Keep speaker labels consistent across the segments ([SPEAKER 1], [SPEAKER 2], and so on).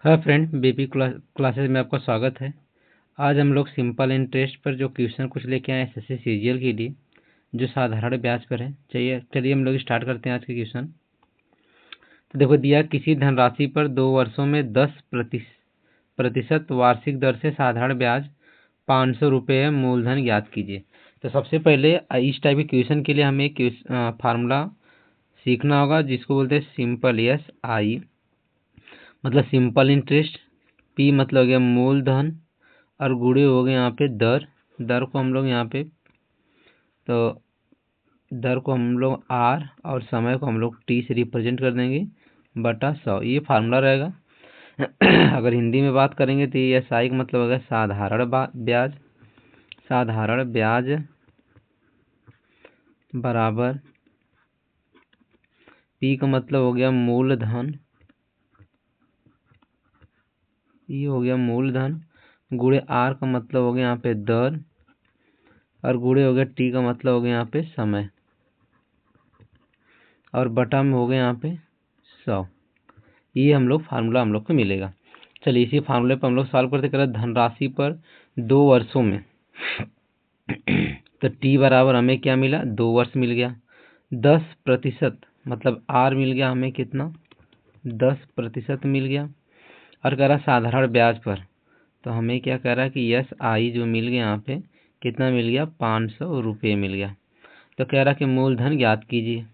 [SPEAKER 1] हाँ friend, baby classes में आपका स्वागत है। आज हम लोग सिंपल इंटरेस्ट पर जो क्वेश्चन कुछ लेके आए एसएससी सीजीएल के लिए, जो साधारण ब्याज पर है। चलिए हम लोग स्टार्ट करते हैं आज के क्वेश्चन। तो देखो, दिया किसी धनराशि पर 2 वर्षों में 10% वार्षिक दर से साधारण ब्याज 500 रुपये मूलधन ज्ञात कीजिए। तो सबसे पहले इस टाइप के क्वेश्चन के लिए हमें एक फार्मूला सीखना होगा, जिसको बोलते हैं सिंपल SI मतलब सिंपल इंटरेस्ट। पी मतलब हो गया मूलधन और गुणे हो गए यहाँ पे दर को हम लोग यहाँ पे, तो दर को हम लोग आर और समय को हम लोग टी से रिप्रेजेंट कर देंगे बटा 100। ये फार्मूला रहेगा। अगर हिंदी में बात करेंगे तो ये SI का मतलब होगा साधारण ब्याज बराबर पी का मतलब हो गया मूलधन, ये हो गया मूलधन, गुणे आर का मतलब हो गया यहाँ पे दर और गुणे हो गया टी का मतलब हो गया यहाँ पे समय और बटा में हो गया यहाँ पे 100। ये हम लोग फार्मूला हम लोग को मिलेगा। चलिए इसी फार्मूले पर हम लोग सॉल्व करते करें। धनराशि पर 2 वर्षों में तो टी बराबर हमें क्या मिला, 2 वर्ष मिल गया। 10% मतलब आर मिल गया हमें कितना, 10% मिल गया। और कह रहा साधारण ब्याज पर, तो हमें क्या कह रहा है कि SI जो मिल गया यहाँ पे कितना मिल गया, 500 रुपये मिल गया। तो कह रहा कि मूलधन ज्ञात कीजिए।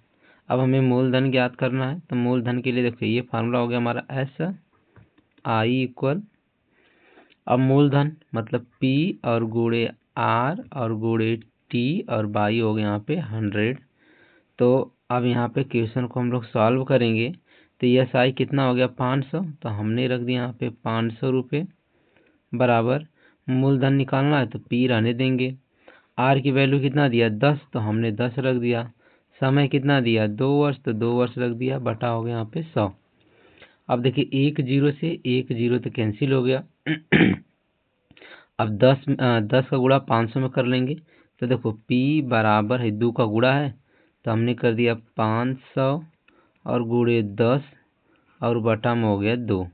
[SPEAKER 1] अब हमें मूलधन ज्ञात करना है, तो मूलधन के लिए देखिए ये फार्मूला हो गया हमारा SI इक्वल, अब मूलधन मतलब P और गुणे R और गुणे T और बाई हो गया यहाँ पे 100। तो अब यहाँ पे क्वेश्चन को हम लोग सॉल्व करेंगे तो SI कितना हो गया 500, तो हमने रख दिया यहाँ पे 500 रुपये बराबर मूलधन निकालना है तो P रहने देंगे। R की वैल्यू कितना दिया 10, तो हमने 10 रख दिया। समय कितना दिया 2 वर्ष, तो 2 वर्ष रख दिया बटा हो गया यहाँ पे 100। अब देखिए 1 0 से 1 0 तो कैंसिल हो गया। अब 10 का गुणा 500 में कर लेंगे, तो देखो P बराबर है 2 का गुणा है, तो हमने कर दिया 500 और गुणे 10 और बटा में हो गया 2।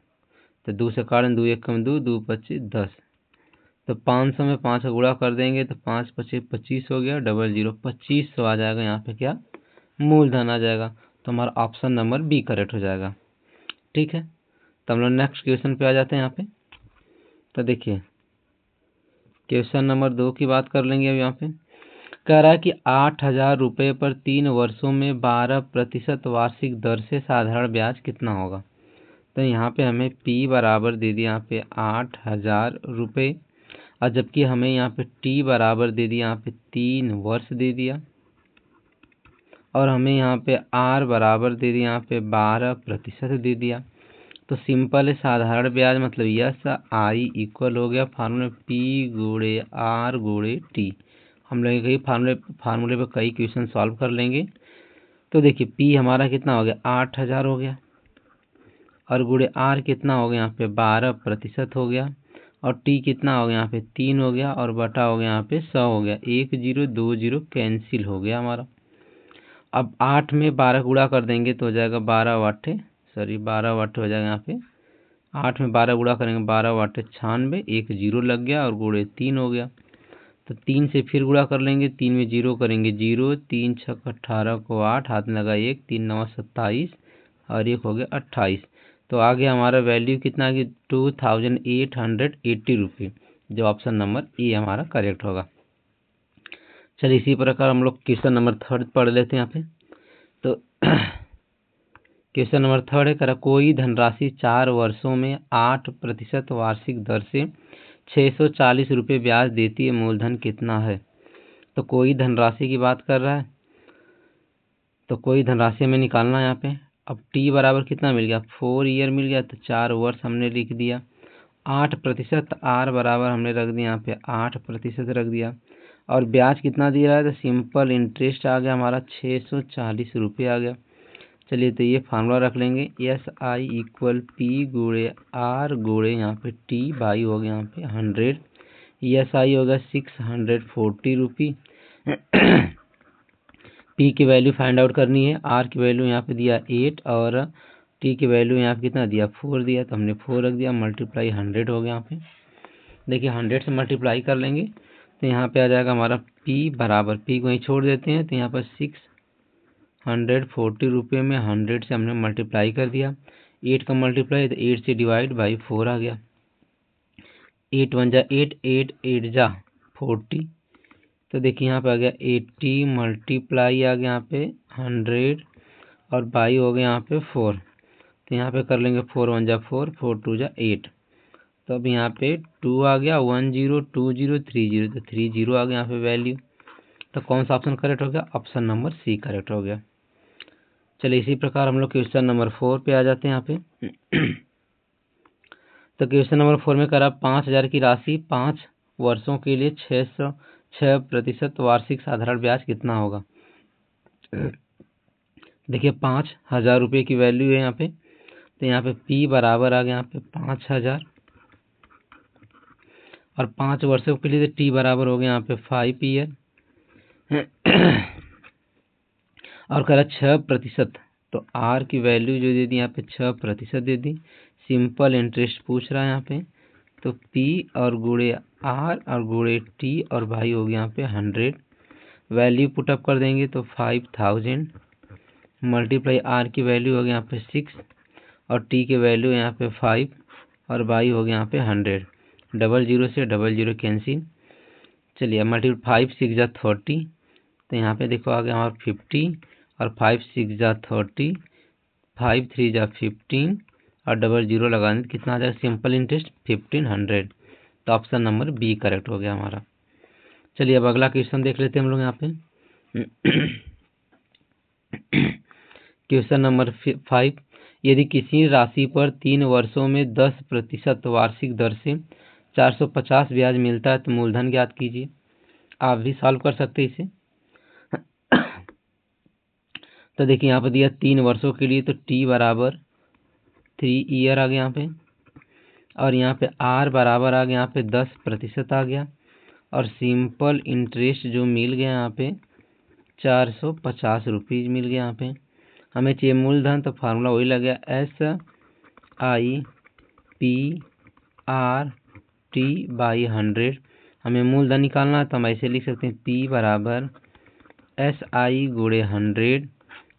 [SPEAKER 1] तो 2 से काटें, 2 1 कम 2, 2 25 10। तो 500 में 5 का गुणा कर देंगे तो 5 25 25 हो गया, 00 2500 आ जाएगा यहाँ पे क्या, मूलधन आ जाएगा। तो हमारा ऑप्शन नंबर बी करेक्ट हो जाएगा। ठीक है, तो हम लोग नेक्स्ट क्वेश्चन पे आ जाते हैं यहाँ पे। तो देखिए क्वेश्चन नंबर 2 की बात कर लेंगे। अब यहाँ पे कह रहा है कि 8,000 रुपये पर 3 वर्षों में 12% वार्षिक दर से साधारण ब्याज कितना होगा। तो यहाँ पे हमें P बराबर दे दिया यहाँ पे 8,000 रुपये, और जबकि हमें यहाँ पे T बराबर दे दिया यहाँ पे 3 वर्ष दे दिया, और हमें यहाँ पे R बराबर दे दिया यहाँ पे 12% दे दिया। तो सिंपल है साधारण ब्याज मतलब SI इक्वल हो गया फार्मूले P गुणे R गुणे T। हम लोग कई फार्मूले पे कई क्वेश्चन सॉल्व कर लेंगे। तो देखिए P हमारा कितना हो गया 8,000 हो गया, और गुणे R कितना हो गया यहाँ पे 12% हो गया, और T कितना हो गया यहाँ पे 3 हो गया, और बटा हो गया यहाँ पे 100 हो गया। 1 0 2 0 कैंसिल हो गया हमारा। अब 8 में 12 गुणा कर देंगे तो हो जाएगा 12 वाटे हो जाएगा यहाँ पे। 8 में 12 गुणा करेंगे 12 वाटे 96, 1 0 लग गया और गुणे 3 हो गया। तो 3 से फिर गुणा कर लेंगे, 3 में 0 करेंगे 0, 3 6 18 को 8 हाथ में लगा 1, 3 9 27 और 1 हो गया 28। तो आगे हमारा वैल्यू कितना आ गया 2880 रुपये, जो ऑप्शन नंबर ए हमारा करेक्ट होगा। चलिए इसी प्रकार हम लोग क्वेश्चन नंबर 3 पढ़ लेते हैं यहाँ पे। तो क्वेश्चन नंबर 3 है, करा कोई धनराशि 4 वर्षों में 8% वार्षिक दर से 640 रुपये ब्याज देती है, मूलधन कितना है। तो कोई धनराशि की बात कर रहा है, तो कोई धनराशि हमें निकालना है यहाँ पे। अब T बराबर कितना मिल गया 4 ईयर मिल गया, तो 4 वर्ष हमने लिख दिया। 8% R बराबर हमने रख दिया यहाँ पे 8% रख दिया, और ब्याज कितना दिया है, तो सिंपल इंटरेस्ट आ गया हमारा 640 रुपये आ गया। चलिए तो ये फार्मूला रख लेंगे SI इक्वल P गुणे R गुणे यहाँ पे T बाई हो गया यहाँ पे 100। SI होगा 640 रुपी। P की वैल्यू फाइंड आउट करनी है, R की वैल्यू यहाँ पे दिया 8 और टी की वैल्यू यहाँ पे कितना दिया, 4 दिया, तो हमने 4 रख दिया, मल्टीप्लाई 100 हो गया यहाँ पे। देखिए 100 से मल्टीप्लाई कर लेंगे तो यहाँ पे आ जाएगा हमारा पी बराबर, पी को वहीं छोड़ देते हैं, तो यहाँ पर 640 रुपये में 100 से हमने मल्टीप्लाई कर दिया। 8 का मल्टीप्लाई तो 8 से डिवाइड बाई 4 आ गया। 8 1 जा 8, 8 8 जा 40, तो देखिए यहाँ पे आ गया 80 मल्टीप्लाई आ गया यहाँ पे 100 और बाई हो गया यहाँ पे 4, तो यहाँ पे कर लेंगे 4 1 जा 4, 4 2 जा 8, तो अब यहाँ पे 2 आ गया, 1 0 2 0 3 0, तो 3 0 आ गया यहाँ पे वैल्यू। तो कौन सा ऑप्शन करेक्ट हो गया, ऑप्शन नंबर सी करेक्ट हो गया। चलिए इसी प्रकार हम लोग क्वेश्चन नंबर 4 पे आ जाते हैं यहाँ पे। तो क्वेश्चन नंबर 4 में करा 5000 की राशि 5 वर्षों के लिए 6% वार्षिक साधारण ब्याज कितना होगा। देखिए 5000 रुपये की वैल्यू है यहाँ पे, तो यहाँ पे P बराबर आ गया यहाँ पे 5000 और 5 वर्षों के लिए तो T बराबर हो गया यहाँ पे 5 ईयर और करा 6%, तो R की वैल्यू जो दे दी यहाँ पे 6% दे दी। सिंपल इंटरेस्ट पूछ रहा है यहाँ पे, तो P और गुणे R और गुणे T और भाई हो गया यहाँ पे 100। वैल्यू पुटअप कर देंगे तो 5000 मल्टीप्लाई R की वैल्यू हो गया यहाँ पे 6 और T की वैल्यू यहाँ पे 5 और बाई हो गया यहाँ पे 100। 00 से 00 कैंसिल। चलिए मल्टीप्लाई 5 6 जा 30, तो यहाँ पे देखो आ गया हमारा 50 और 5 6 जा 30, 5 3 जा 15 और 00 लगाने तो कितना आ जाएगा, सिंपल इंटरेस्ट 1500। तो ऑप्शन नंबर बी करेक्ट हो गया हमारा। चलिए अब अगला क्वेश्चन देख लेते हैं हम लोग यहाँ पे। क्वेश्चन नंबर 5, यदि किसी राशि पर 3 वर्षों में 10% वार्षिक दर से 450 ब्याज मिलता है तो मूलधन ज्ञात कीजिए। आप भी सॉल्व कर सकते हैं इसे। तो देखिए यहाँ पर दिया 3 वर्षों के लिए, तो T बराबर 3 ईयर आ गया यहाँ पे, और यहाँ पे R बराबर आ गया यहाँ पे 10% आ गया, और सिंपल इंटरेस्ट जो मिल गया यहाँ पे 450 रुपीज़ मिल गया यहाँ पे। हमें चाहिए मूलधन, तो फार्मूला वही लग गया SIPRT/100। हमें मूलधन निकालना है तो हम ऐसे लिख सकते हैं P बराबर SI गुणे 100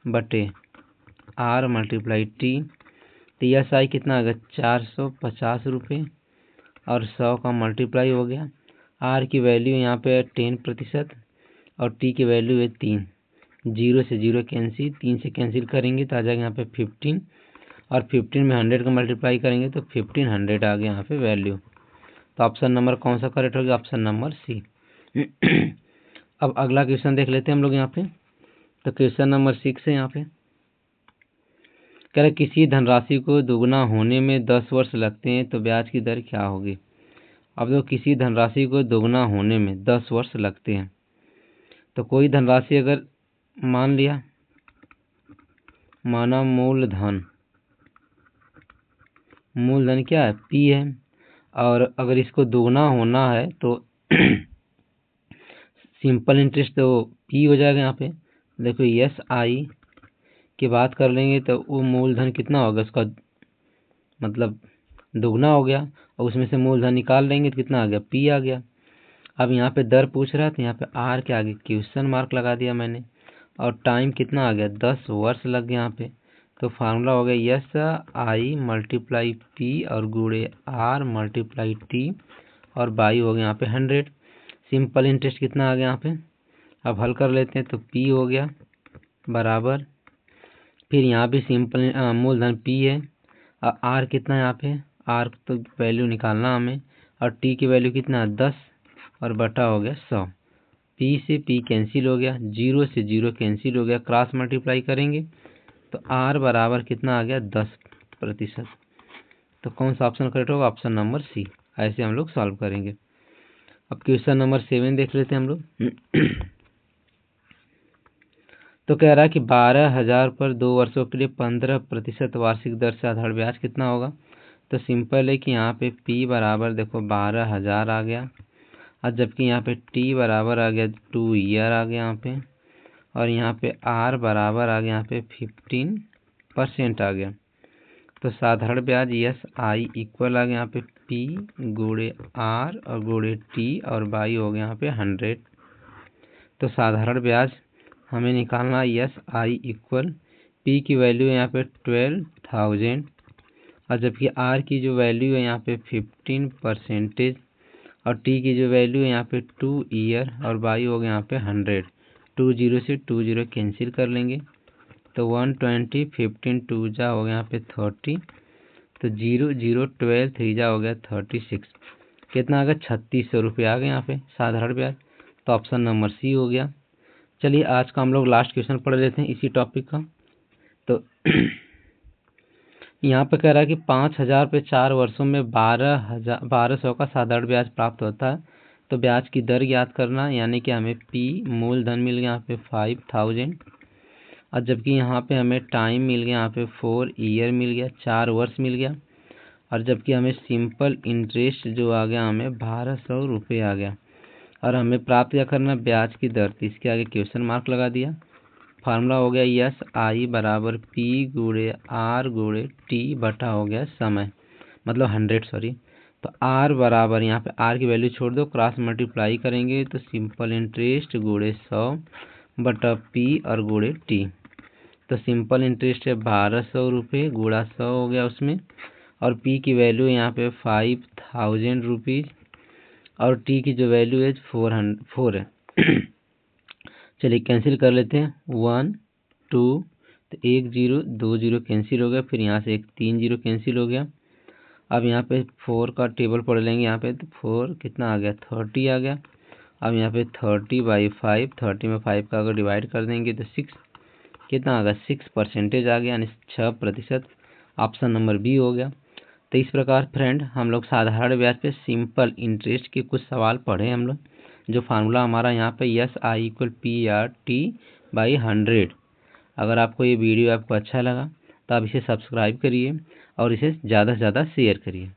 [SPEAKER 1] बटे R मल्टीप्लाई T। तो SI कितना आ गया 450 रुपये और 100 का मल्टीप्लाई हो गया। R की वैल्यू यहाँ पे 10% और T की वैल्यू है 3। 0 से 0 कैंसिल, 3 से कैंसिल करेंगे तो आ जाएगा यहाँ पे 15 और 15 में 100 का मल्टीप्लाई करेंगे तो 1500 आ गया यहाँ पे वैल्यू। तो ऑप्शन नंबर कौन सा करेक्ट हो गया, ऑप्शन नंबर सी। अब अगला क्वेश्चन देख लेते हैं हम लोग यहाँ पे। तो क्वेश्चन नंबर 6 है यहाँ पे, कह रहे किसी धनराशि को दुगना होने में 10 वर्ष लगते हैं तो ब्याज की दर क्या होगी। अब तो किसी धनराशि को दुगना होने में 10 वर्ष लगते हैं, तो कोई धनराशि अगर मान लिया, माना मूलधन क्या है P है, और अगर इसको दुगना होना है तो सिंपल इंटरेस्ट तो P हो जाएगा यहाँ पे। देखो SI की बात कर लेंगे तो वो मूलधन कितना होगा, उसका मतलब दुगना हो गया, और उसमें से मूलधन निकाल लेंगे तो कितना आ गया, P आ गया। अब यहाँ पे दर पूछ रहा है तो यहाँ पे R के आगे क्वेश्चन मार्क लगा दिया मैंने, और टाइम कितना आ गया 10 वर्ष लग गया यहाँ पे। तो फार्मूला हो गया SI मल्टीप्लाई P और गुणे R मल्टीप्लाई T और बाई हो गया यहाँ पे 100। सिंपल इंटरेस्ट कितना आ गया यहाँ पे, अब हल कर लेते हैं तो P हो गया बराबर, फिर यहाँ भी सिंपल मूलधन P है, और R कितना है यहाँ पे, R तो वैल्यू निकालना हमें, और T की वैल्यू कितना 10 और बटा हो गया 100। P से P कैंसिल हो गया, 0 से 0 कैंसिल हो गया, क्रॉस मल्टीप्लाई करेंगे तो R बराबर कितना आ गया 10%। तो कौन सा ऑप्शन करेक्ट होगा, ऑप्शन नंबर सी। ऐसे हम लोग सॉल्व करेंगे। अब क्वेश्चन नंबर 7 देख लेते हैं हम लोग। तो कह रहा है कि 12,000 पर 2 वर्षों के लिए 15% वार्षिक दर से आधार ब्याज कितना होगा। तो सिंपल है कि यहाँ पे P बराबर देखो 12,000 आ गया, और जबकि यहाँ पे T बराबर आ गया 2 ईयर आ गया यहाँ पे, और यहाँ पे R बराबर आ गया यहाँ पे 15% आ गया। तो साधारण ब्याज यस आई इक्वल आ गया यहाँ पे पी गुणे आर और गुणे टी और बाई हो गया यहाँ पे 100। तो साधारण ब्याज हमें निकालना यस आई इक्वल पी की वैल्यू है यहाँ पे 12,000 और जबकि आर की जो वैल्यू है यहाँ पे 15% और टी की जो वैल्यू है यहाँ पे 2 ईयर और बाई हो गया यहाँ पे 100। 20 से 20 कैंसिल कर लेंगे तो 120, 15 2 जा हो गया यहाँ पे 30, तो 0 0 12 3 जा हो गया 36। कितना आ गया 3600 रुपये आ गए यहाँ पे साधारण ब्याज। तो ऑप्शन नंबर सी हो गया। चलिए आज का हम लोग लास्ट क्वेश्चन पढ़ लेते हैं इसी टॉपिक का। तो यहाँ पे कह रहा है कि 5,000 पे 4 वर्षों में 1200 का साधारण ब्याज प्राप्त होता है। तो ब्याज की दर याद करना, यानी कि हमें पी मूलधन मिल गया यहाँ पे 5,000 और जबकि यहाँ पे हमें टाइम मिल गया यहाँ पे 4 ईयर मिल गया, 4 वर्ष मिल गया और जबकि हमें सिंपल इंटरेस्ट जो आ गया हमें 1200 रुपये आ गया और हमें प्राप्त क्या करना ब्याज की दर। तो इसके आगे क्वेश्चन मार्क लगा दिया। फार्मूला हो गया यस आई बराबर पी गुणे आर गुणे टी बटा हो गया समय, मतलब 100 सॉरी। तो आर बराबर यहाँ पे आर की वैल्यू छोड़ दो, क्रॉस मल्टीप्लाई करेंगे तो सिंपल इंटरेस्ट गुणे 100 बटा पी और गुणे टी। तो सिंपल इंटरेस्ट है 1200 रुपये गुणा 100 हो गया उसमें, और पी की वैल्यू यहाँ पे 5,000 रुपीज़ और टी की जो वैल्यू है 4 है। चलिए कैंसिल कर लेते हैं 1 2, तो 1 0 2 0 कैंसिल हो गया, फिर यहाँ से एक 3 0 कैंसिल हो गया। अब यहाँ पे 4 का टेबल पढ़ लेंगे यहाँ पे, तो 4 कितना आ गया 30 आ गया। अब यहाँ पे 30/5, 30 में 5 का अगर डिवाइड कर देंगे तो 6 कितना आ गया 6% आ गया, यानी 6%। ऑप्शन नंबर बी हो गया। तो इस प्रकार फ्रेंड हम लोग साधारण ब्याज पे सिंपल इंटरेस्ट के कुछ सवाल पढ़े हम लोग, जो फार्मूला हमारा यहाँ पे yes I equal P R T by 100। अगर आपको ये वीडियो आपको अच्छा लगा तो आप इसे सब्सक्राइब करिए और इसे ज़्यादा से ज़्यादा शेयर करिए।